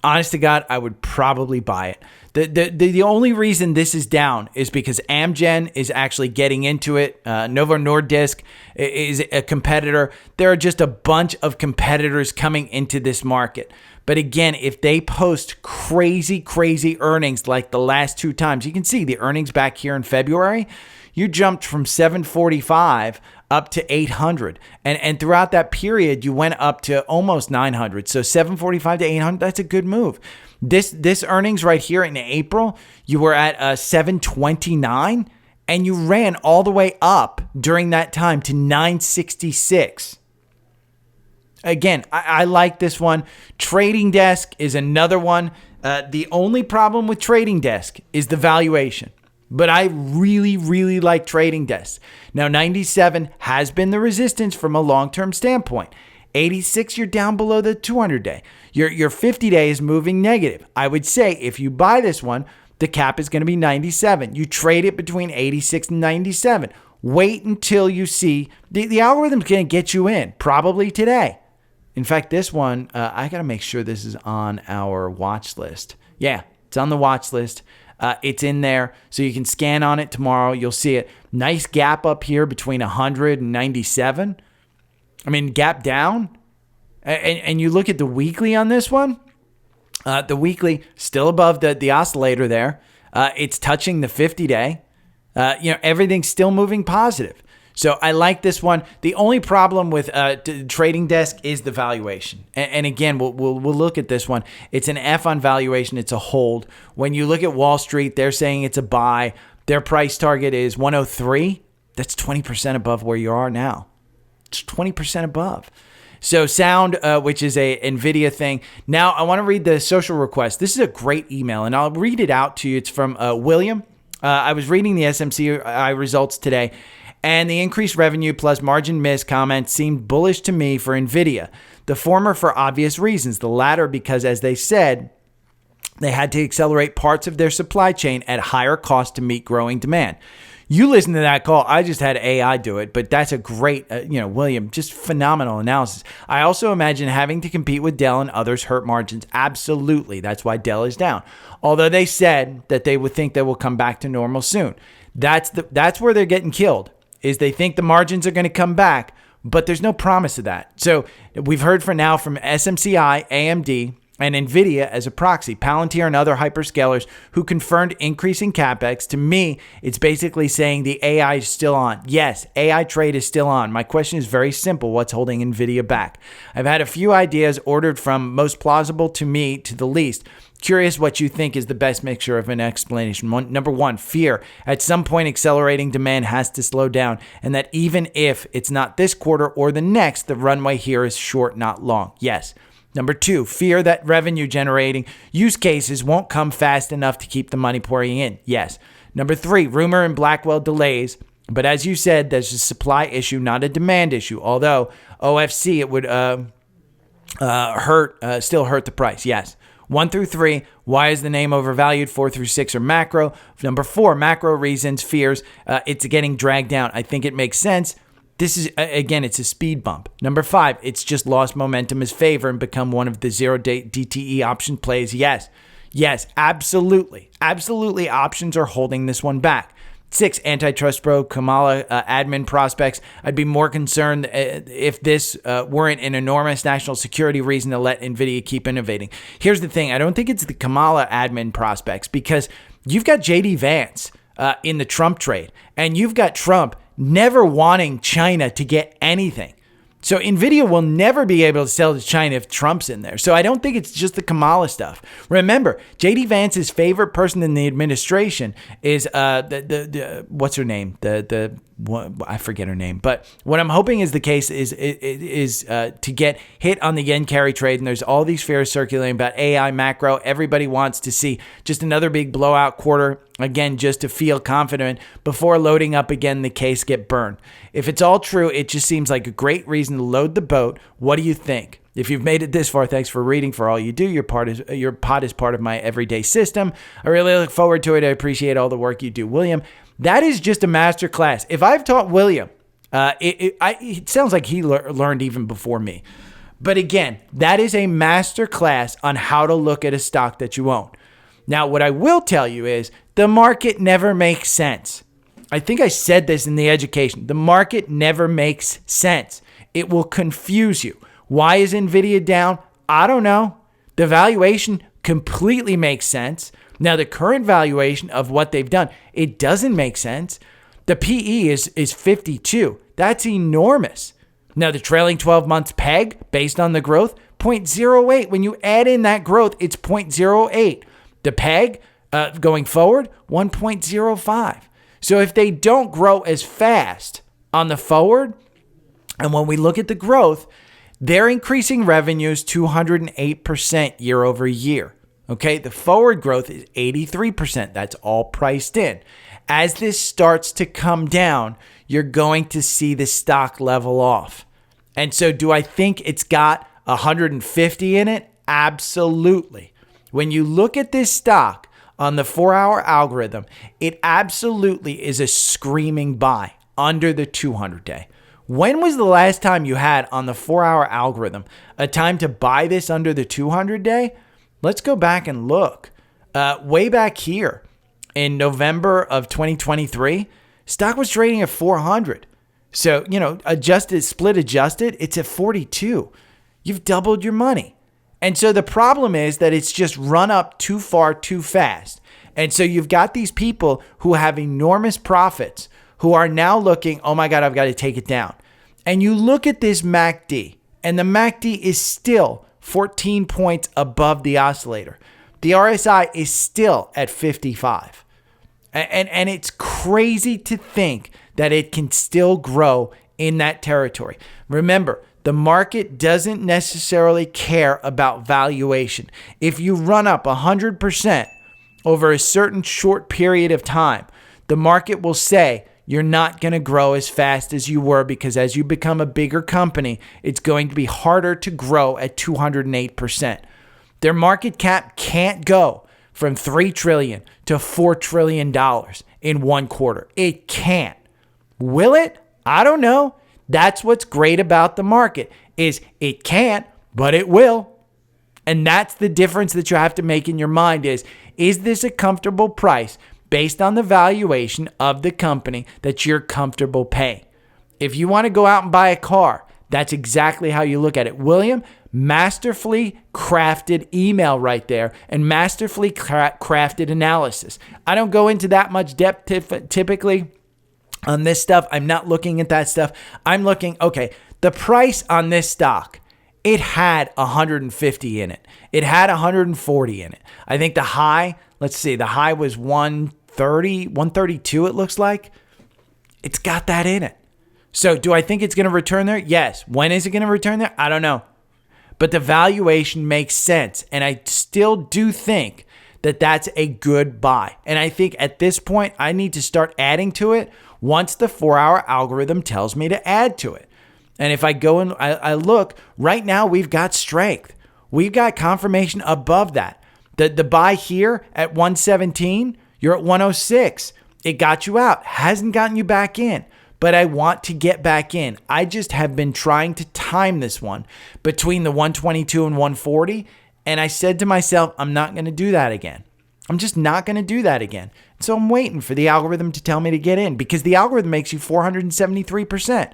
Honest to God, I would probably buy it. The only reason this is down is because Amgen is actually getting into it. Novo Nordisk is a competitor. There are just a bunch of competitors coming into this market. But again, if they post crazy earnings like the last two times, you can see the earnings back here in February, you jumped from 745 up to 800. And throughout that period, you went up to almost 900. So 745 to 800, that's a good move. This earnings right here in April, you were at 729 and you ran all the way up during that time to 966. Again, I like this one. Trading Desk is another one. The only problem with Trading Desk is the valuation. But I really like Trading Desk. Now, 97 has been the resistance from a long-term standpoint. 86, you're down below the 200-day. Your 50-day is moving negative. I would say if you buy this one, the cap is going to be 97. You trade it between 86 and 97. Wait until you see. The algorithm's going to get you in, probably today. In fact, this one, I got to make sure this is on our watch list. Yeah, it's on the watch list. It's in there, so you can scan on it tomorrow. You'll see it. Nice gap up here between 100 and 97. I mean, gap down. And you look at the weekly on this one. The weekly still above the oscillator there. It's touching the 50-day. Everything's still moving positive. So I like this one. The only problem with Trading Desk is the valuation. And again, we'll look at this one. It's an F on valuation. It's a hold. When you look at Wall Street, they're saying it's a buy. Their price target is 103. That's 20% above where you are now. It's 20% above. So Sound, which is a NVIDIA thing. Now I want to read the social request. This is a great email, and I'll read it out to you. It's from William. I was reading the SMCI results today, and the increased revenue plus margin miss comments seemed bullish to me for NVIDIA. The former for obvious reasons. The latter because, as they said, they had to accelerate parts of their supply chain at higher cost to meet growing demand. You listen to that call. I just had AI do it, but that's a great, William, just phenomenal analysis. I also imagine having to compete with Dell and others hurt margins. Absolutely. That's why Dell is down. Although they said that they would think they will come back to normal soon. That's where they're getting killed, is they think the margins are going to come back, but there's no promise of that. So we've heard for now from SMCI, AMD, and NVIDIA as a proxy, Palantir and other hyperscalers who confirmed increasing CapEx. To me, it's basically saying the AI is still on. Yes, AI trade is still on. My question is very simple. What's holding NVIDIA back? I've had a few ideas ordered from most plausible to me to the least. Curious what you think is the best mixture of an explanation. Number one, fear. At some point, accelerating demand has to slow down, and that even if it's not this quarter or the next, the runway here is short, not long. Yes. Number two, fear that revenue generating use cases won't come fast enough to keep the money pouring in. Yes. Number three, rumor and Blackwell delays. But as you said, there's a supply issue, not a demand issue. Although OFC, it would still hurt the price. Yes. 1 through 3, why is the name overvalued? 4 through 6 are macro. Number 4, macro reasons, fears. It's getting dragged down. I think it makes sense. This is, again, it's a speed bump. Number 5, it's just lost momentum as favor and become one of the zero-day DTE option plays. Yes, absolutely. Absolutely, options are holding this one back. 6, antitrust probe, Kamala admin prospects. I'd be more concerned if this weren't an enormous national security reason to let NVIDIA keep innovating. Here's the thing. I don't think it's the Kamala admin prospects because you've got J.D. Vance in the Trump trade, and you've got Trump never wanting China to get anything. So NVIDIA will never be able to sell to China if Trump's in there. So I don't think it's just the Kamala stuff. Remember, J.D. Vance's favorite person in the administration is what's her name? I forget her name. But what I'm hoping is the case is to get hit on the yen carry trade. And there's all these fears circulating about AI macro. Everybody wants to see just another big blowout quarter. Again, just to feel confident before loading up again, the case get burned. If it's all true, it just seems like a great reason to load the boat. What do you think? If you've made it this far, thanks for reading, for all you do. Your pod is part of my everyday system. I really look forward to it. I appreciate all the work you do, William. That is just a master class. If I've taught William, it sounds like he learned even before me. But again, that is a master class on how to look at a stock that you own. Now, what I will tell you is the market never makes sense. I think I said this in the education. The market never makes sense. It will confuse you. Why is NVIDIA down? I don't know. The valuation completely makes sense. Now, the current valuation of what they've done, it doesn't make sense. The PE is 52. That's enormous. Now, the trailing 12 months PEG, based on the growth, 0.08. When you add in that growth, it's 0.08. The PEG going forward, 1.05. So if they don't grow as fast on the forward, and when we look at the growth, they're increasing revenues 208% year over year. Okay, the forward growth is 83%. That's all priced in. As this starts to come down, you're going to see the stock level off. And so do I think it's got 150 in it? Absolutely. When you look at this stock on the 4-hour algorithm, it absolutely is a screaming buy under the 200-day. When was the last time you had on the 4-hour algorithm a time to buy this under the 200-day? Let's go back and look. Way back here in November of 2023, stock was trading at 400. So, split adjusted, it's at 42. You've doubled your money. And so the problem is that it's just run up too far too fast. And so you've got these people who have enormous profits who are now looking, oh my God, I've got to take it down. And you look at this MACD, and the MACD is still 14 points above the oscillator. The RSI is still at 55. And it's crazy to think that it can still grow in that territory. Remember, the market doesn't necessarily care about valuation. If you run up 100% over a certain short period of time, the market will say you're not going to grow as fast as you were, because as you become a bigger company, it's going to be harder to grow at 208%. Their market cap can't go from $3 trillion to $4 trillion in one quarter. It can't. Will it? I don't know. That's what's great about the market, is it can't, but it will. And that's the difference that you have to make in your mind is this a comfortable price based on the valuation of the company that you're comfortable paying? If you want to go out and buy a car, that's exactly how you look at it. William, masterfully crafted email right there, and masterfully crafted analysis. I don't go into that much depth typically on this stuff. I'm not looking at that stuff. I'm looking, okay, the price on this stock, it had 150 in it. It had 140 in it. I think the high, let's see, the high was 130, 132 it looks like. It's got that in it. So do I think it's going to return there? Yes. When is it going to return there? I don't know. But the valuation makes sense. And I still do think that that's a good buy. And I think at this point, I need to start adding to it once the 4-hour algorithm tells me to add to it. And if I go and I look, right now we've got strength. We've got confirmation above that. The buy here at 117, you're at 106. It got you out, hasn't gotten you back in. But I want to get back in. I just have been trying to time this one between the 122 and 140. And I said to myself, I'm not going to do that again. I'm just not going to do that again. So I'm waiting for the algorithm to tell me to get in, because the algorithm makes you 473%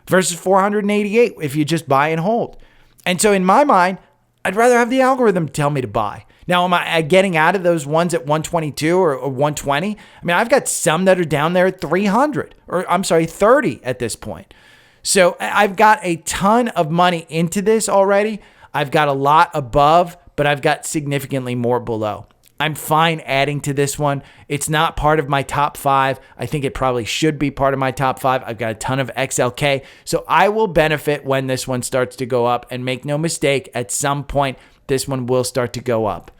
versus 488 if you just buy and hold. And so in my mind, I'd rather have the algorithm tell me to buy. Now, am I getting out of those ones at 122 or 120? I mean, I've got some that are down there at 300, or I'm sorry, 30 at this point. So I've got a ton of money into this already. I've got a lot above, but I've got significantly more below. I'm fine adding to this one. It's not part of my top 5. I think it probably should be part of my top 5. I've got a ton of XLK. So I will benefit when this one starts to go up, and make no mistake, at some point, this one will start to go up.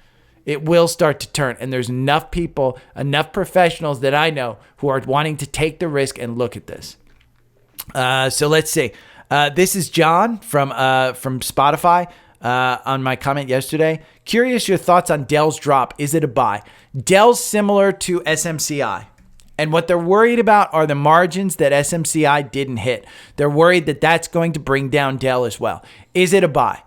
It will start to turn, and there's enough people, enough professionals that I know who are wanting to take the risk and look at this. So let's see. This is John from Spotify on my comment yesterday. Curious your thoughts on Dell's drop. Is it a buy? Dell's similar to SMCI. And what they're worried about are the margins that SMCI didn't hit. They're worried that that's going to bring down Dell as well. Is it a buy?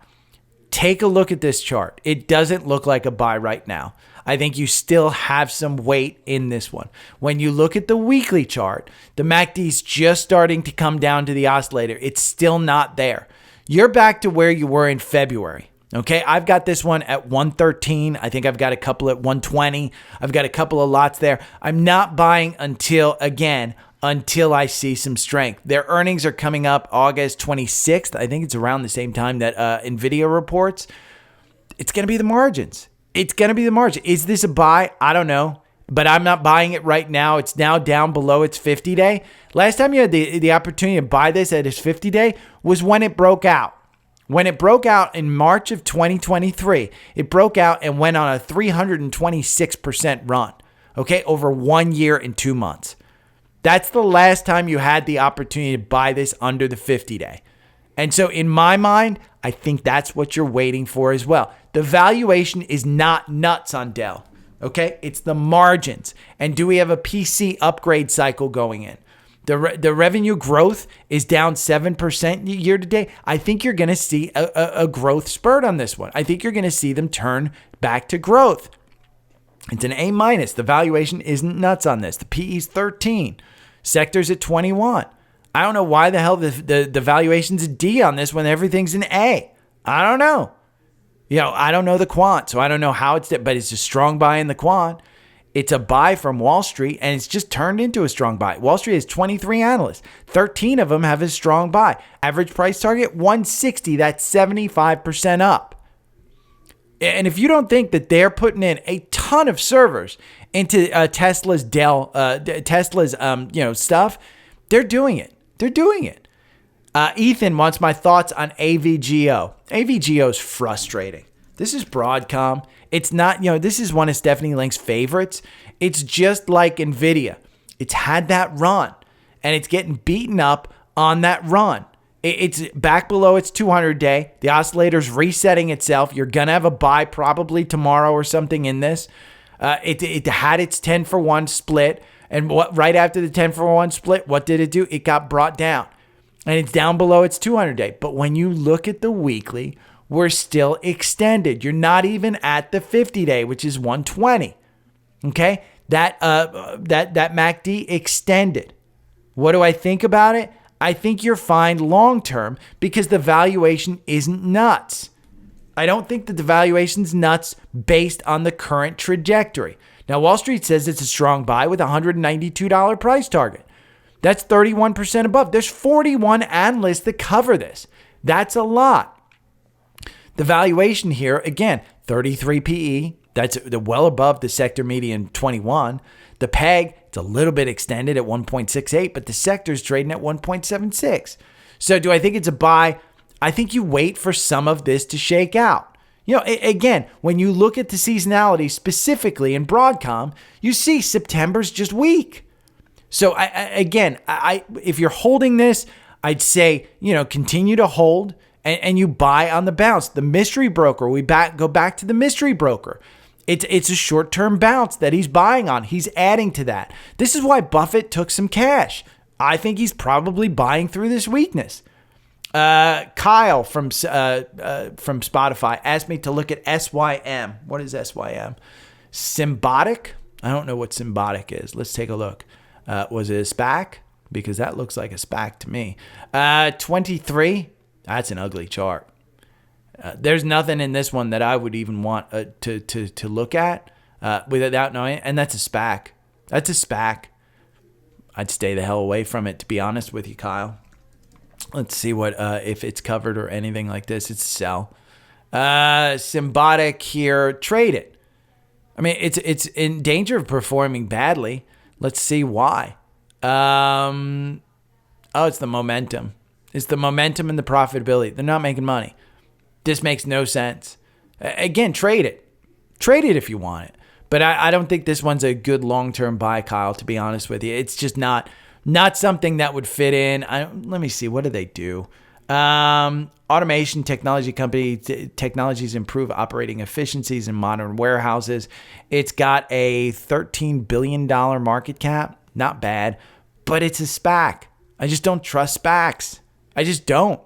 Take a look at this chart. It doesn't look like a buy right now. I think you still have some weight in this one. When you look at the weekly chart, the MACD is just starting to come down to the oscillator. It's still not there. You're back to where you were in February. Okay, I've got this one at 113. I think I've got a couple at 120. I've got a couple of lots there. I'm not buying until I see some strength. Their earnings are coming up August 26th. I think it's around the same time that NVDA reports. It's going to be the margins. It's going to be the margin. Is this a buy? I don't know, but I'm not buying it right now. It's now down below its 50-day. Last time you had the opportunity to buy this at its 50-day was when it broke out. When it broke out in March of 2023, it broke out and went on a 326% run, okay, over 1 year and 2 months. That's the last time you had the opportunity to buy this under the 50-day. And so in my mind, I think that's what you're waiting for as well. The valuation is not nuts on Dell, okay? It's the margins. And do we have a PC upgrade cycle going in? The revenue growth is down 7% year to date. I think you're going to see a growth spurt on this one. I think you're going to see them turn back to growth. It's an A-. The valuation isn't nuts on this. The PE is 13. Sector's at 21. I don't know why the hell the valuation's a D on this when everything's an A. I don't know. I don't know the Quant, so I don't know how but it's a strong buy in the Quant. It's a buy from Wall Street, and it's just turned into a strong buy. Wall Street has 23 analysts. 13 of them have a strong buy. Average price target, 160. That's 75% up. And if you don't think that they're putting in a ton of servers into Tesla's stuff, they're doing it. They're doing it. Ethan wants my thoughts on AVGO. AVGO is frustrating. This is Broadcom. It's not, this is one of Stephanie Link's favorites. It's just like NVIDIA. It's had that run, and it's getting beaten up on that run. It's back below its 200-day. The oscillator's resetting itself. You're going to have a buy probably tomorrow or something in this. It had its 10-for-1 split, and right after the 10-for-1 split, what did it do? It got brought down, and it's down below its 200-day. But when you look at the weekly, we're still extended. You're not even at the 50-day, which is 120. Okay? That MACD extended. What do I think about it? I think you're fine long-term because the valuation isn't nuts. I don't think that the valuation's nuts based on the current trajectory. Now, Wall Street says it's a strong buy with a $192 price target. That's 31% above. There's 41 analysts that cover this. That's a lot. The valuation here, again, 33 PE. That's well above the sector median 21. The PEG, it's a little bit extended at 1.68, but the sector's trading at 1.76. So do I think it's a buy? I think you wait for some of this to shake out. Again, when you look at the seasonality specifically in Broadcom, you see September's just weak. So if you're holding this, I'd say, continue to hold. And you buy on the bounce. The mystery broker, go back to the mystery broker. It's a short-term bounce that he's buying on. He's adding to that. This is why Buffett took some cash. I think he's probably buying through this weakness. Kyle from Spotify asked me to look at SYM. What is SYM? Symbotic? I don't know what Symbotic is. Let's take a look. Was it a SPAC? Because that looks like a SPAC to me. 23. That's an ugly chart. There's nothing in this one that I would even want to look at without knowing it. And that's a SPAC. That's a SPAC. I'd stay the hell away from it, to be honest with you, Kyle. Let's see what if it's covered or anything like this. It's a sell. Symbotic here. Trade it. I mean, it's in danger of performing badly. Let's see why. It's the momentum. It's the momentum and the profitability. They're not making money. This makes no sense. Again, trade it. Trade it if you want it. But I don't think this one's a good long-term buy, Kyle, to be honest with you. It's just not something that would fit in. Let me see. What do they do? Automation technology company, technologies improve operating efficiencies in modern warehouses. It's got a $13 billion market cap. Not bad, but it's a SPAC. I just don't trust SPACs. I just don't.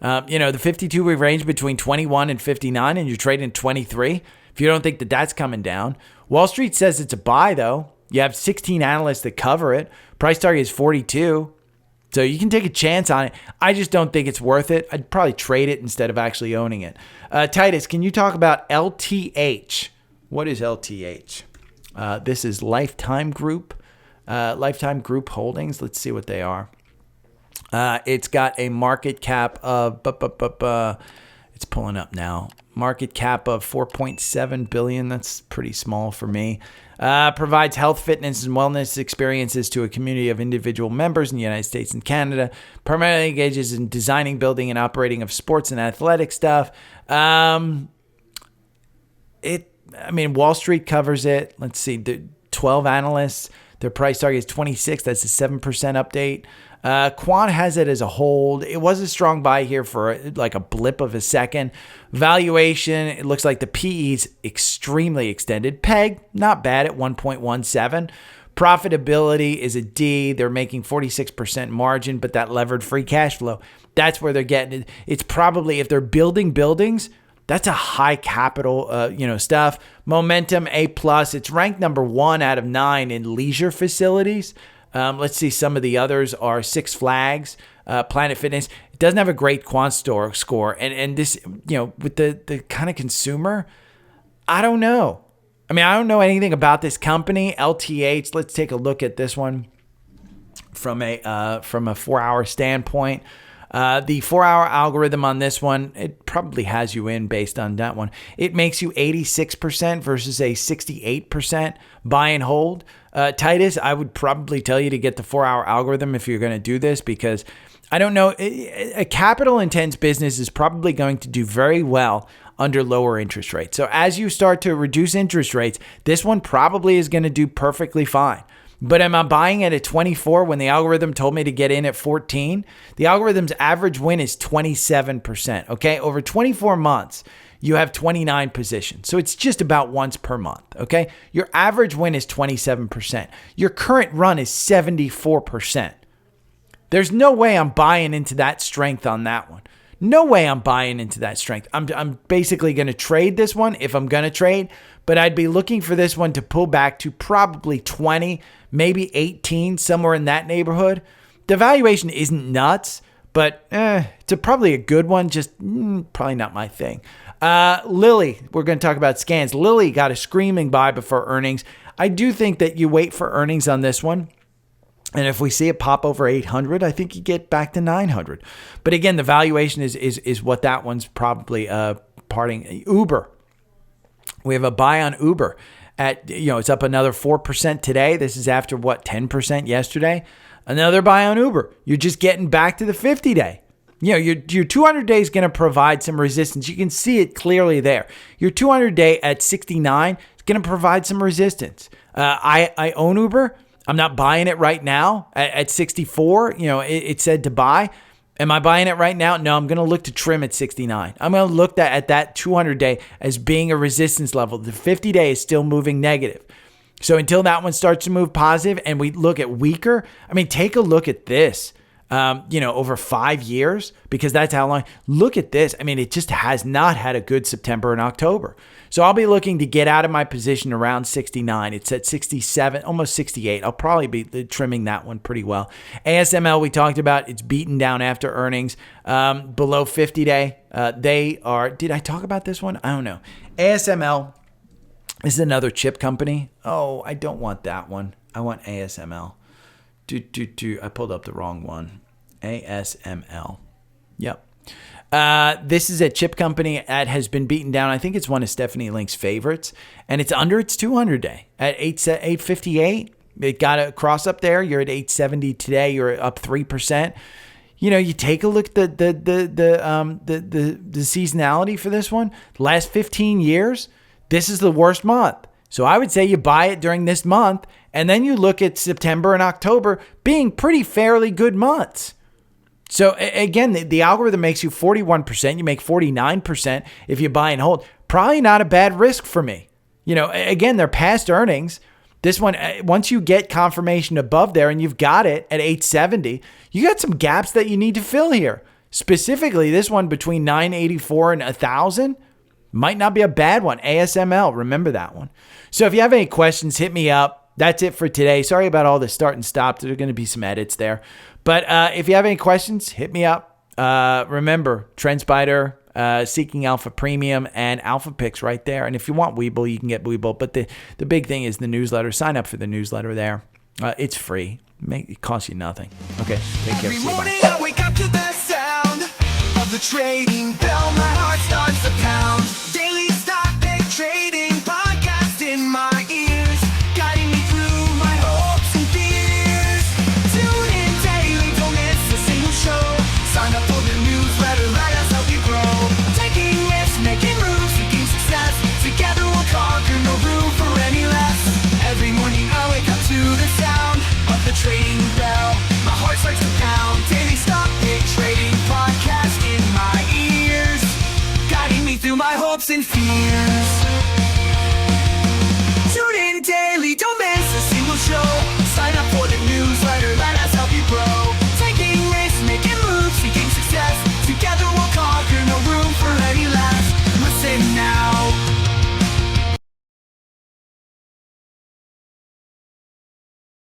The 52-week range between 21 and 59, and you're trading 23. If you don't think that that's coming down. Wall Street says it's a buy, though. You have 16 analysts that cover it. Price target is 42. So you can take a chance on it. I just don't think it's worth it. I'd probably trade it instead of actually owning it. Titus, can you talk about LTH? What is LTH? This is Lifetime Group. Lifetime Group Holdings. Let's see what they are. It's got a market cap of, it's pulling up now. Market cap of $4.7 billion. That's pretty small for me. Provides health, fitness, and wellness experiences to a community of individual members in the United States and Canada. Primarily engages in designing, building, and operating of sports and athletic stuff. Wall Street covers it. Let's see, the 12 analysts. Their price target is 26. That's a 7% update. Quant has it as a hold. It was a strong buy here for like a blip of a second. Valuation, it looks like the PE is extremely extended. PEG, not bad at 1.17. Profitability is a D. They're making 46% margin, but that levered free cash flow, that's where they're getting it. It's probably, if they're building buildings, that's a high capital, stuff. Momentum, A+. It's ranked number 1 out of 9 in leisure facilities. Let's see, some of the others are Six Flags, Planet Fitness. It doesn't have a great Quant score. And this, with the kind of consumer, I don't know. I don't know anything about this company, LTH. Let's take a look at this one from a 4-hour standpoint. The 4-hour algorithm on this one, it probably has you in based on that one. It makes you 86% versus a 68% buy and hold. Titus, I would probably tell you to get the 4-hour algorithm if you're going to do this, because I don't know, a capital intense business is probably going to do very well under lower interest rates. So as you start to reduce interest rates, this one probably is going to do perfectly fine. But am I buying it at 24 when the algorithm told me to get in at 14? The algorithm's average win is 27%. Okay, over 24 months, you have 29 positions. So it's just about once per month. Okay, your average win is 27%. Your current run is 74%. There's no way I'm buying into that strength on that one. No way I'm buying into that strength. I'm basically going to trade this one if I'm going to trade, but I'd be looking for this one to pull back to probably 20, maybe 18, somewhere in that neighborhood. The valuation isn't nuts, but it's probably a good one, just probably not my thing. Lilly, we're going to talk about scans. Lilly got a screaming buy before earnings. I do think that you wait for earnings on this one. And if we see it pop over 800, I think you get back to 900. But again, the valuation is what that one's probably parting. Uber. We have a buy on Uber at, it's up another 4% today. This is after 10% yesterday. Another buy on Uber. You're just getting back to the 50-day. Your 200-day is going to provide some resistance. You can see it clearly there. Your 200-day at 69 is going to provide some resistance. I own Uber. I'm not buying it right now at 64. It said to buy. Am I buying it right now? No, I'm going to look to trim at 69. I'm going to look at that 200-day as being a resistance level. The 50-day is still moving negative. So until that one starts to move positive and we look at weaker, take a look at this, over 5 years, because that's how long. Look at this. It just has not had a good September and October. So I'll be looking to get out of my position around 69. It's at 67, almost 68. I'll probably be trimming that one pretty well. ASML, we talked about, it's beaten down after earnings. Below 50-day, they are, did I talk about this one? I don't know. ASML is another chip company. Oh, I don't want that one. I want ASML. I pulled up the wrong one. ASML. Yep. This is a chip company that has been beaten down. I think it's one of Stephanie Link's favorites, and it's under its 200-day at 858. It got a cross up there. You're at 870 today. You're up 3%. You take a look at the seasonality for this one. Last 15 years, this is the worst month. So I would say you buy it during this month, and then you look at September and October being pretty fairly good months. So again, the algorithm makes you 41%. You make 49% if you buy and hold. Probably not a bad risk for me. Again, they're past earnings. This one, once you get confirmation above there and you've got it at 870, you got some gaps that you need to fill here. Specifically, this one between 984 and 1,000 might not be a bad one. ASML, remember that one. So if you have any questions, hit me up. That's it for today. Sorry about all the start and stop. There are going to be some edits there. But if you have any questions, hit me up. Remember, Trendspider, Seeking Alpha Premium, and Alpha Picks right there. And if you want Webull, you can get Webull. But the big thing is the newsletter. Sign up for the newsletter there. It's free. It costs you nothing. Okay, take care. Every morning I wake up to the sound of the trading bell. My heart starts to pound. Daily stock pick trading podcast in my ears, guiding me through my hopes and fears. Tune in daily, don't miss a single show. Sign up for the newsletter, let us help you grow. Taking risks, making moves, seeking success. Together we'll conquer, no room for any less. Every morning I wake up to the sound of the trading bell. My heart starts to pound. Daily stock pick trading podcast in my ears, guiding me through my hopes and fears.